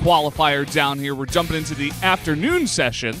qualifier down here. We're jumping into the afternoon session,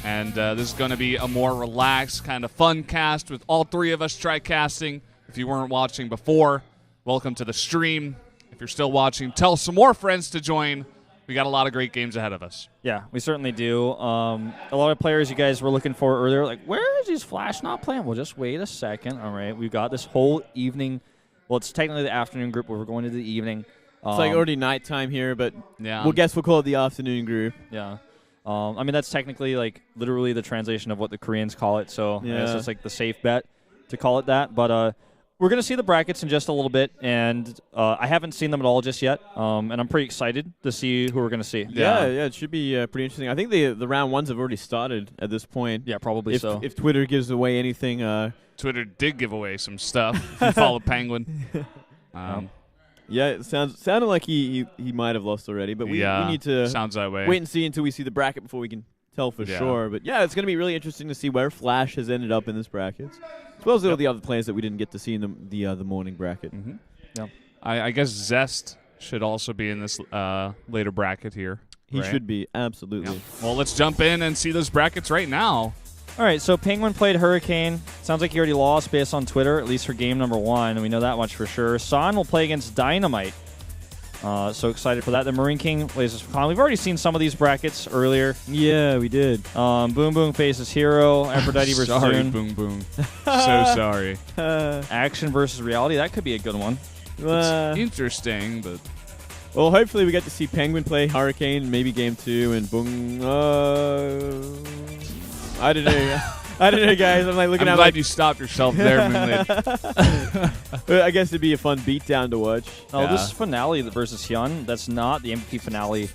and this is going to be a more relaxed, kind of fun cast with all three of us try-casting. If you weren't watching before, welcome to the stream. If you're still watching, tell some more friends to join. We got a lot of great games ahead of us. Yeah, we certainly do. A lot of players you guys were looking for earlier, like, where is these Flash not playing? Well, just wait a second. All right, we've got this whole evening. Well, it's technically the afternoon group, but we're going to the evening. It's like already nighttime here, but yeah. we'll call it the afternoon group. Yeah. I mean, that's technically, like, literally the translation of what the Koreans call it, so I guess it's like the safe bet to call it that. But we're going to see the brackets in just a little bit, and I haven't seen them at all just yet, and I'm pretty excited to see who we're going to see. Yeah, it should be pretty interesting. I think the round ones have already started at this point. Yeah, probably so. If Twitter gives away anything. Twitter did give away some stuff. If you follow Penguin. Yeah, it sounded like he might have lost already, but we need to sounds that way. Wait and see until we see the bracket before we can tell for sure. But yeah, it's going to be really interesting to see where Flash has ended up in this bracket, as well as all the other players that we didn't get to see in the morning bracket. Mm-hmm. Yeah, I guess Zest should also be in this later bracket here. He should be, absolutely. Yeah. Well, let's jump in and see those brackets right now. All right, so Penguin played Hurricane. Sounds like he already lost based on Twitter, at least for game number 1, and we know that much for sure. San will play against Dynamite. So excited for that. The Marine King plays as Con. We've already seen some of these brackets earlier. Yeah, we did. BoongBoong faces Hero. Aphrodite versus sorry, Dune. BoongBoong. So sorry. Action versus Reality. That could be a good one. It's interesting, but... Well, hopefully we get to see Penguin play Hurricane, maybe game 2, and Boong... I don't know. I don't know, guys. I'm like looking I'm at. glad you stopped yourself there, Moonlit. I guess it'd be a fun beatdown to watch. Oh, this is Finale versus Hyun. That's not the MVP Finale.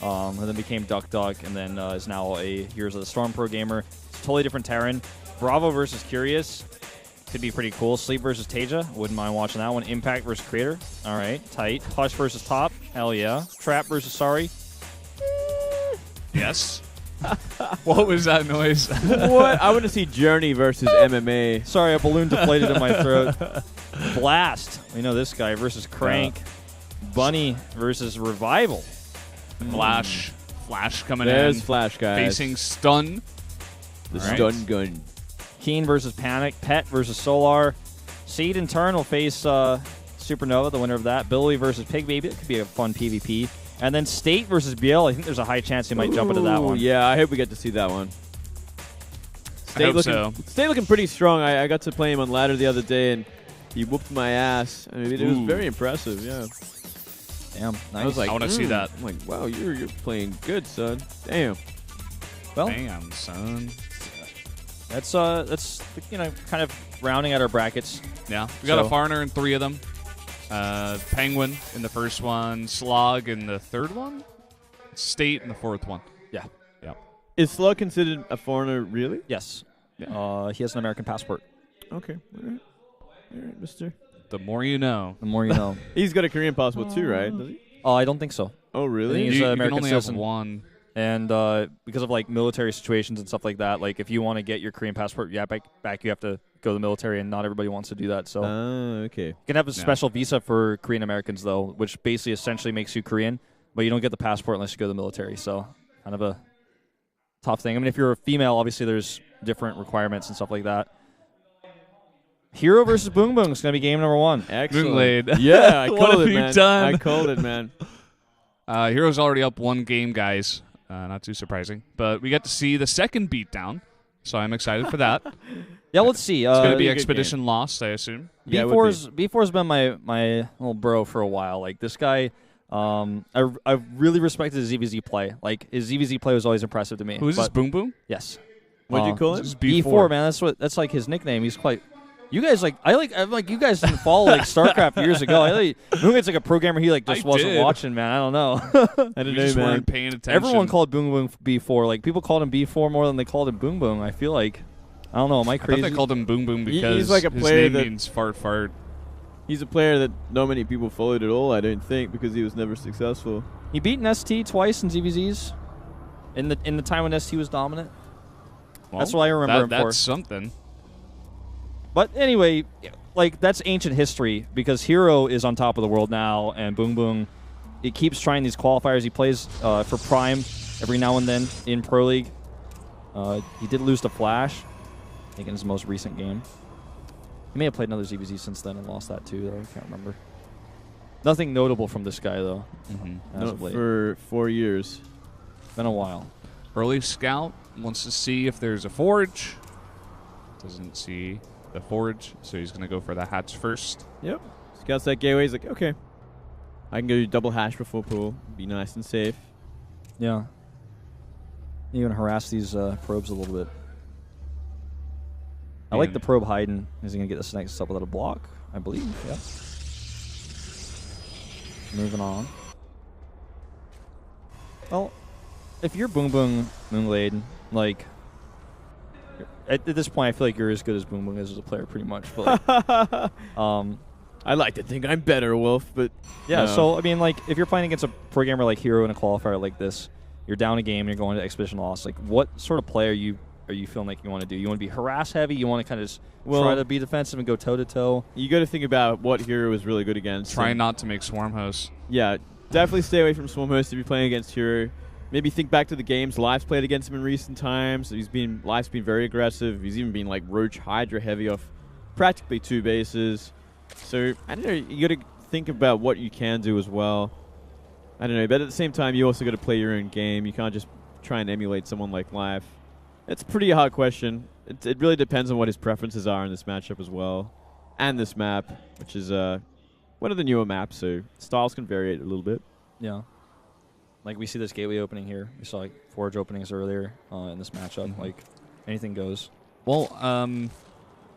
And then became Duck Duck, and then is now a Heroes of the Storm pro gamer. It's a totally different Terran. Bravo versus Curious. Could be pretty cool. Sleep versus Taja. Wouldn't mind watching that one. Impact versus Creator. All right. Tight. Hush versus Top. Hell yeah. Trap versus Sorry. Yes. What was that noise? What? I want to see Journey versus MMA. Sorry, a balloon deflated in my throat. Blast. We know this guy versus Crank. Bunny versus Revival. Flash coming in. There's Flash, guys. Facing Stun. The Stun Gun. Keen versus Panic. Pet versus Solar. Seed in turn will face Supernova, the winner of that. Billy versus Pig Baby. It could be a fun PvP. And then State versus BL. I think there's a high chance he might jump into that one. Yeah, I hope we get to see that one. State looking pretty strong. I got to play him on ladder the other day, and he whooped my ass. I mean, it was very impressive. Yeah. Damn, nice. I was like, I want to see that. I'm like, wow, you're playing good, son. Damn. Well, damn, son. That's kind of rounding out our brackets. Yeah, we got a foreigner in 3 of them. Penguin in the first one, Slog in the third one, State in the 4th one. Yeah. Is Slug considered a foreigner, really? Yes. Yeah. He has an American passport. Okay. All right, mister. The more you know. The more you know. He's got a Korean passport too, right? Does he? I don't think so. Oh, really? I think he's you American can only citizen. have one. And because of like military situations and stuff like that, like if you want to get your Korean passport back, you have to go to the military, and not everybody wants to do that. So okay. You can have a special visa for Korean Americans though, which basically essentially makes you Korean, but you don't get the passport unless you go to the military. So kind of a tough thing. I mean, if you're a female, obviously there's different requirements and stuff like that. Hero versus BoongBoong is going to be game number 1. Excellent. Moonblade. Yeah, I What called have it, you man. done? I called it, man. Hero's already up 1 game, guys. Not too surprising. But we get to see the second beatdown, so I'm excited for that. Yeah, let's see. It's going to be Expedition Lost, I assume. B4's been my little bro for a while. Like this guy, I really respected his ZVZ play. Like his ZVZ play was always impressive to me. Who is this, BoongBoong? Yes. What'd you call him? B4, man. That's like his nickname. He's quite. You guys I'm like you guys didn't follow like Starcraft years ago. Moonglade's like a programmer. He like just wasn't watching, man. I don't know. I don't know, just man. weren't paying attention. Everyone called BoongBoong B4. Like people called him B4 more than they called him BoongBoong. I feel like I don't know. Am I crazy? I thought they called him BoongBoong because he's like a player his name that means fart fart. He's a player that not many people followed at all. I don't think because he was never successful. He beat an ST twice in ZVZs. In the time when ST was dominant. Well, that's what I remember him for. That's something. But anyway, like that's ancient history because Hero is on top of the world now, and BoongBoong he keeps trying these qualifiers. He plays for Prime every now and then in Pro League. He did lose to Flash, I think in his most recent game. He may have played another ZBZ since then and lost that too, though. I can't remember. Nothing notable from this guy, though. Not for 4 years. Been a while. Early scout wants to see if there's a forge. Doesn't see the forge, so he's going to go for the hatch first. Yep. Scouts that gateway. He's like, okay, I can go do double hash before pool. Be nice and safe. Yeah. You can harass these probes a little bit. I like the probe hiding. Is he going to get this next up without a block? I believe. Yep. Moving on. Well, if you're BBoongBBoong, like, at this point, I feel like you're as good as BBoongBBoong is as a player, pretty much. But like, I like to think I'm better, Wolf, but yeah. no. So I mean, like, if you're playing against a pro gamer like Hero in a qualifier like this, you're down a game, you're going to expedition loss. Like, what sort of play are you feeling like you want to do? You want to be harass heavy? You want to kind of try to be defensive and go toe to toe? You got to think about what Hero is really good against. Try not to make Swarm hosts. Yeah, definitely stay away from Swarm hosts if you're playing against Hero. Maybe think back to the games Life's played against him in recent times. Life's been very aggressive. He's even been like Roach Hydra heavy off practically 2 bases. So I don't know. You got to think about what you can do as well. I don't know, but at the same time, you also got to play your own game. You can't just try and emulate someone like Life. It's a pretty hard question. It really depends on what his preferences are in this matchup as well, and this map, which is one of the newer maps, so styles can vary a little bit. Yeah. Like, we see this gateway opening here. We saw, like, forge openings earlier in this matchup. Like, anything goes. Well,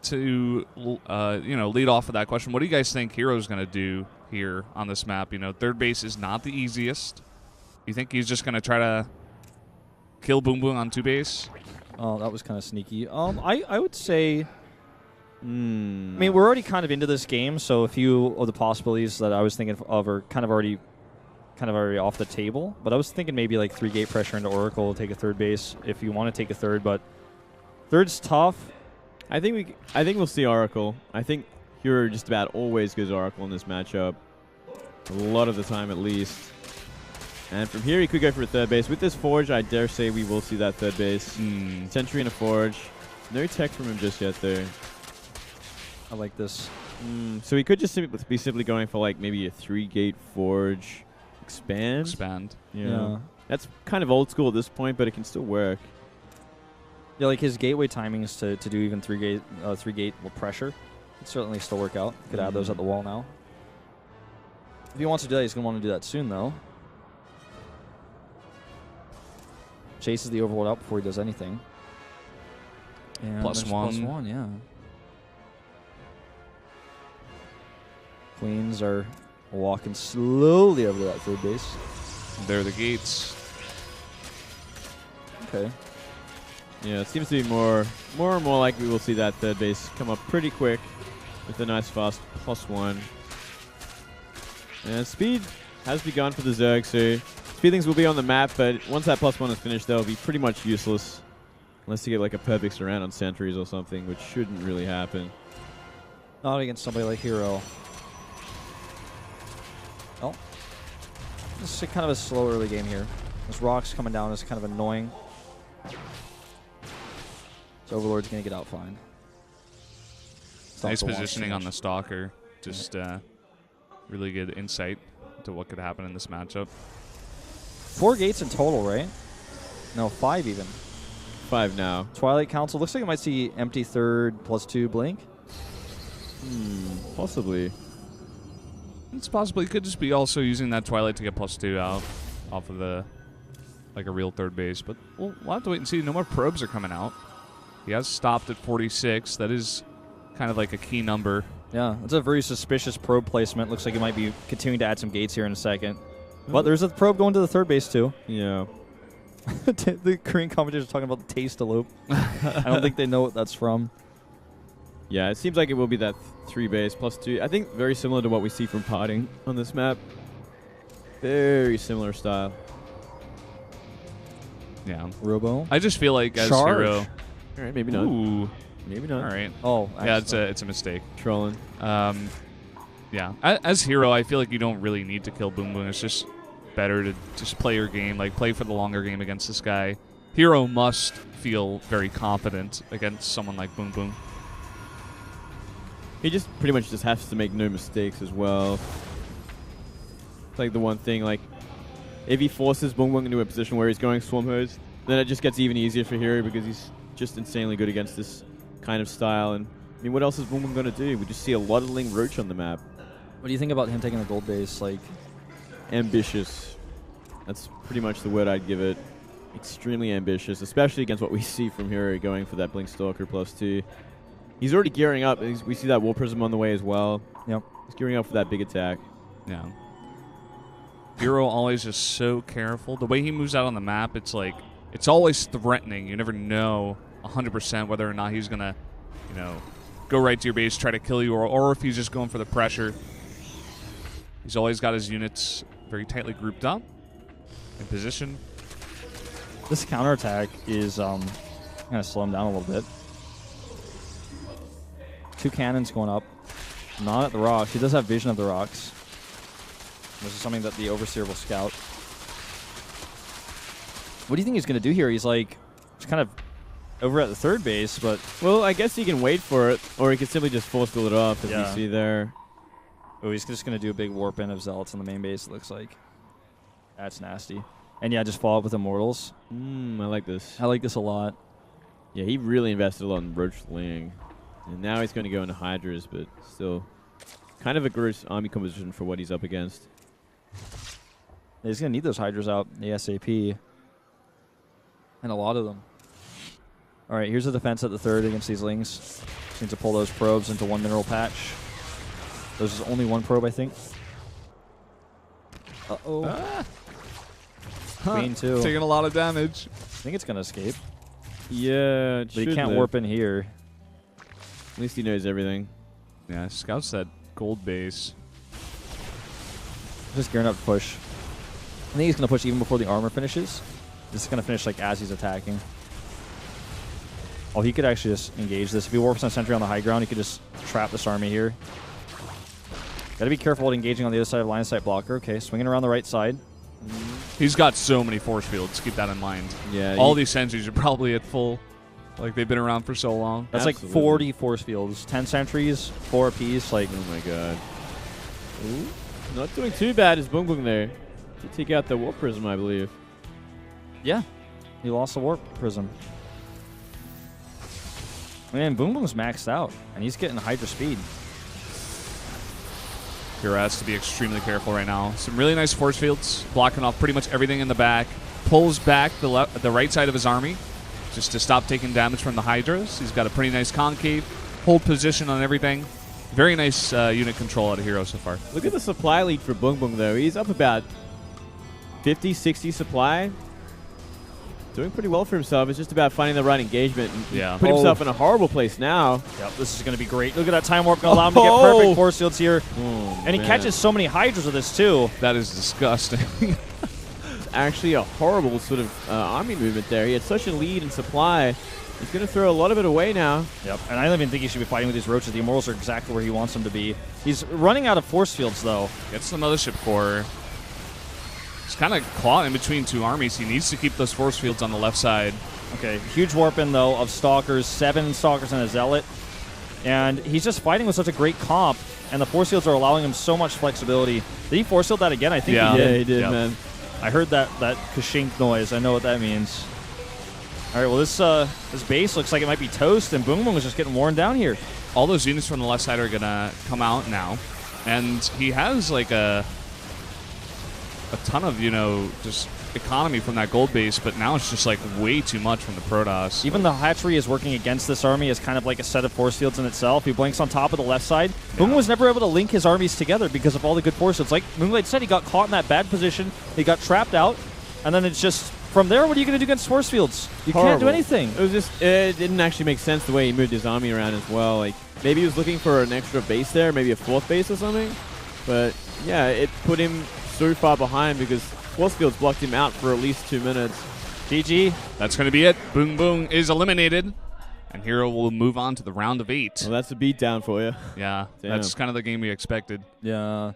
to lead off with that question, what do you guys think Hero's going to do here on this map? You know, third base is not the easiest. You think he's just going to try to kill BBoongBBoong on 2 base? Oh, that was kind of sneaky. I would say, I mean, we're already kind of into this game, so a few of the possibilities that I was thinking of are kind of already off the table. But I was thinking maybe like 3-gate pressure into Oracle, take a third base if you want to take a third. But third's tough. I think we'll see Oracle. I think Hero just about always goes Oracle in this matchup, a lot of the time at least. And from here, he could go for a third base. With this Forge, I dare say we will see that third base. Sentry and a Forge. No tech from him just yet, though. I like this. So he could just be simply going for like maybe a 3-gate Forge expand. Yeah. That's kind of old school at this point, but it can still work. Yeah, like his gateway timings to do even 3-gate pressure could certainly still work out. Could add those at the wall now. If he wants to do that, he's going to want to do that soon, though. Chases the Overlord out before he does anything. And +1, yeah. Queens are walking slowly over to that third base. There are the gates. Okay. Yeah, it seems to be more and more like we will see that third base come up pretty quick with a nice fast +1. And speed has begun for the Zerg, so speed things will be on the map, but once that +1 is finished, they'll be pretty much useless. Unless you get like a perfect surround on sentries or something, which shouldn't really happen. Not against somebody like Hero. Oh. This is kind of a slow early game here. This Rock's coming down is kind of annoying. So Overlord's going to get out fine. Nice positioning on the Stalker. Just really good insight to what could happen in this matchup. 4 gates in total, right? No, 5 even. 5 now. Twilight Council. Looks like it might see empty third +2 blink. Possibly. It's possible. He could just be also using that Twilight to get +2 out off of the a real third base. But we'll have to wait and see. No more probes are coming out. He has stopped at 46. That is kind of like a key number. Yeah, that's a very suspicious probe placement. Looks like he might be continuing to add some gates here in a second. But there's a probe going to the third base, too. Yeah. The Korean commentators are talking about the taste-a-loop. I don't think they know what that's from. Yeah, it seems like it will be that 3 base +2. I think very similar to what we see from Potting on this map. Very similar style. Yeah. Robo. I just feel like as Charge. Hero. All right, maybe not. Ooh. Maybe not. All right. Oh, yeah, it's a mistake. Trolling. Yeah. As Hero, I feel like you don't really need to kill BBoongBBoong. It's just better to just play your game, like play for the longer game against this guy. Hero must feel very confident against someone like BBoongBBoong. He just pretty much just has to make no mistakes as well. It's like the one thing, like, if he forces BBoongBBoong into a position where he's going Swarm Hose, then it just gets even easier for Hero because he's just insanely good against this kind of style. And I mean, what else is BBoongBBoong going to do? We just see a lot of Ling Roach on the map. What do you think about him taking the gold base? Like, ambitious. That's pretty much the word I'd give it. Extremely ambitious, especially against what we see from Hero going for that Blink Stalker +2. He's already gearing up. We see that War Prism on the way as well. Yep. He's gearing up for that big attack. Yeah. Hero always just so careful. The way he moves out on the map, it's like, it's always threatening. You never know 100% whether or not he's going to, you know, go right to your base, try to kill you, or if he's just going for the pressure. He's always got his units very tightly grouped up in position. This counterattack is going to slow him down a little bit. 2 cannons going up. Not at the rocks. He does have vision of the rocks. This is something that the Overseer will scout. What do you think he's going to do here? He's like, just kind of over at the third base, but... Well, I guess he can wait for it, or he can simply just force fill it off, as Yeah. we see there. Oh, he's just going to do a big warp in of Zealots on the main base, it looks like. That's nasty. And yeah, just follow up with Immortals. I like this. I like this a lot. Yeah, he really invested a lot in Roach Ling. And now he's going to go into Hydras, but still kind of a gross army composition for what he's up against. He's going to need those Hydras out ASAP. And a lot of them. All right, here's the defense at the third against these Lings. Just need to pull those probes into 1 mineral patch. There's only 1 probe, I think. Uh-oh. Queen 2. Taking a lot of damage. I think it's going to escape. Yeah, But he can't warp in here. At least he knows everything. Yeah, scouts that gold base. Just gearing up to push. I think he's going to push even before the armor finishes. This is going to finish like as he's attacking. Oh, he could actually just engage this. If he warps on sentry on the high ground, he could just trap this army here. Gotta be careful with engaging on the other side of line of sight blocker. Okay, swinging around the right side. He's got so many force fields. Keep that in mind. Yeah. All these sentries are probably at full. Like, they've been around for so long. That's Absolutely. like 40 force fields. 10 sentries, 4 apiece. Like, Oh my god. Ooh. Not doing too bad as BBoongBBoong there. To take out the Warp Prism, I believe. yeah, he lost the warp prism. Man, BBoongBBoong's maxed out, and he's getting Hydra speed. Hero has to be extremely careful right now. Some really nice force fields, blocking off pretty much everything in the back. Pulls back the right side of his army just to stop taking damage from the Hydras. He's got a pretty nice concave, hold position on everything. Very nice unit control out of Hero so far. Look at the supply lead for BBoongBBoong, though. He's up about 50, 60 supply. Doing pretty well for himself. It's just about finding the right engagement. And Yeah. put himself in a horrible place now. Yep, this is going to be great. Look at that time warp. Going to allow him to get perfect force fields here. Oh, And he man. catches so many Hydras with this, too. That is disgusting. It's actually a horrible sort of army movement there. He had such a lead in supply. He's going to throw a lot of it away now. Yep, and I don't even think he should be fighting with these roaches. The Immortals are exactly where he wants them to be. He's running out of force fields, though. Gets the Mothership Core. He's kind of caught in between 2 armies. He needs to keep those force fields on the left side. Okay, huge warp in, though, of Stalkers. 7 Stalkers and a Zealot. And he's just fighting with such a great comp, and the force fields are allowing him so much flexibility. Did he force field that again? I think Yeah. he did. Yeah, he did, Yep. man. I heard that kashink noise. I know what that means. All right, well, this base looks like it might be toast, and BBoongBBoong is just getting worn down here. All those units from the left side are going to come out now. And he has, like, a ton of, you know, just economy from that gold base, but now it's just, like, way too much from the Protoss. Even the hatchery is working against this army as kind of like a set of force fields in itself. He blinks on top of the left side. BBoongBBoong was never able to link his armies together because of all the good force fields. Like Moonlight said, he got caught in that bad position. He got trapped out, and then it's just from there. What are you going to do against force fields? You can't do Horrible. anything. It was just, it didn't actually make sense the way he moved his army around as well. Like, maybe he was looking for an extra base there, maybe a 4th base or something. But, yeah, it put him so far behind because force fields blocked him out for at least 2 minutes. GG. That's going to be it. BBoongBBoong is eliminated, and Hero will move on to the round of 8. Well, that's a beatdown for you. Yeah, Damn. that's kind of the game we expected. Yeah.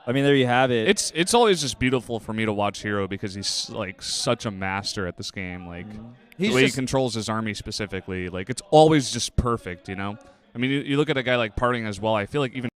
I mean, there you have it. It's always just beautiful for me to watch Hero because he's like such a master at this game. Like the way he controls his army specifically, like it's always just perfect. You know, I mean, you look at a guy like Parting as well. I feel like even